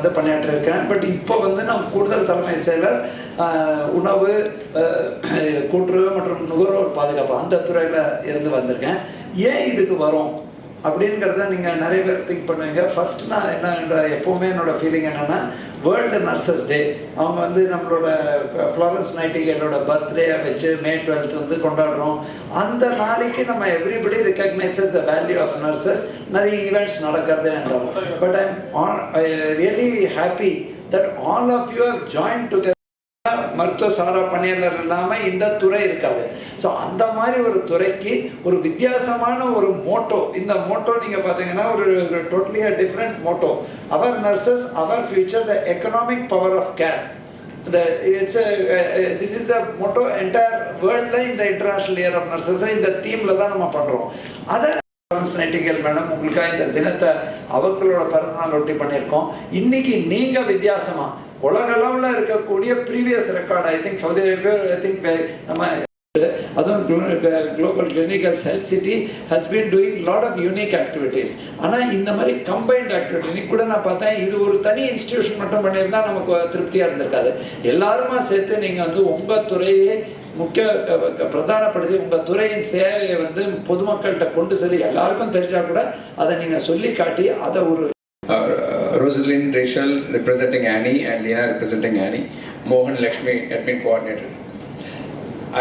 வந்து பண்ணிட்டு இருக்கேன். பட் இப்போ வந்து நான் கூடுதல் தலைமை செயலர் உணவு கூட்டுறவு மற்றும் நுகர்வோர் பாதுகாப்பு அந்த துறையில் இருந்து வந்திருக்கேன். ஏன் இதுக்கு வரும் அப்படிங்கிறத நீங்கள் நிறைய பேர் திங்க் பண்ணுவீங்க. ஃபர்ஸ்ட் நான் என்ன எப்போவுமே என்னோட ஃபீலிங் என்னென்னா, வேர்ல்டு நர்சஸ் டே அவங்க வந்து நம்மளோட ஃப்ளாரன்ஸ் நைட்டிங்கேலோட பர்த்டே வச்சு May 12th வந்து கொண்டாடுறோம். அந்த நாளைக்கு நம்ம everybody recognises the value of nurses. நிறைய ஈவெண்ட்ஸ் நடக்கிறது என்றோம். But I really happy that all of you have join together. மருத்துவ சாரா பணியாளர் இல்லாமல் இந்த துறை இருக்காது. ஸோ அந்த மாதிரி ஒரு துறைக்கு ஒரு வித்தியாசமான ஒரு மோட்டோ, இந்த மோட்டோ நீங்கள் பார்த்தீங்கன்னா ஒரு totally different motto. Our nurses our future, the economic power of care. This is the motto entire வேர்ல்டில். இந்த இன்டர்நேஷனல் இயர் ஆஃப் நர்சஸை இந்த தீமில் தான் நம்ம பண்ணுறோம். அதை நைட்டிங்கேல் மேடம் உங்களுக்காக இந்த தினத்தை அவங்களோட பிறந்தநாள் ஒட்டி பண்ணியிருக்கோம். இன்னைக்கு நீங்கள் வித்தியாசமா உலக அளவில் இருக்கக்கூடிய previous record, I think Saudi Arabia, I think நம்ம அதுவும் global clinicals health city has been doing lot of unique activities. ஆனால் இந்த மாதிரி கம்பைன்ட் ஆக்டிவிட்டி இன்னைக்கு கூட நான் பார்த்தேன், இது ஒரு தனி இன்ஸ்டிடியூஷன் மட்டும் பண்ணியிருந்தா நமக்கு திருப்தியாக இருந்திருக்காது. எல்லாருமா சேர்த்து நீங்கள் வந்து உங்கள் துறையே முக்கிய பிரதானப்படுத்தி உங்கள் துறையின் சேவையை வந்து பொதுமக்கள்கிட்ட கொண்டு செல்லி எல்லாருக்கும் தெரிஞ்சா கூட அதை நீங்கள் சொல்லி காட்டி அதை ஒரு Rosalind Rachel representing Annie and Lena representing Annie, Mohan Lakshmi admin coordinator.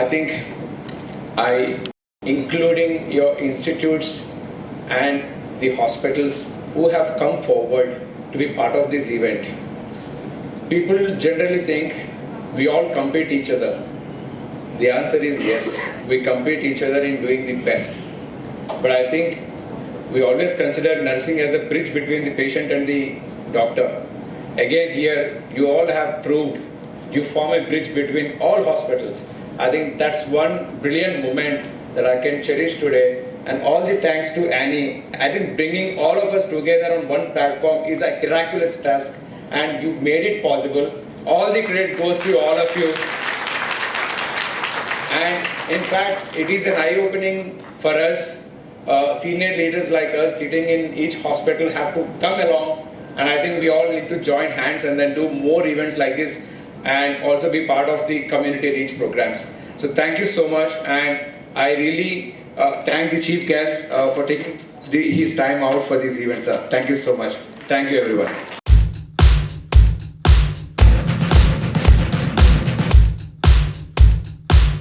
I think including your institutes and the hospitals who have come forward to be part of this event. People generally think we all compete each other. The answer is yes, we compete each other in doing the best. But I think we always consider nursing as a bridge between the patient and the doctor. Again here, you all have proved you form a bridge between all hospitals. I think that's one brilliant moment that I can cherish today. And all the thanks to Annie. I think bringing all of us together on one platform is a miraculous task, and you made it possible. All the credit goes to all of you. And in fact, it is an eye-opening for us. Senior leaders like us sitting in each hospital have to come along, and I think we all need to join hands and then do more events like this and also be part of the community reach programs. So thank you so much, and I really thank the chief guest for taking his time out for these events, sir. Thank you so much. Thank you everyone.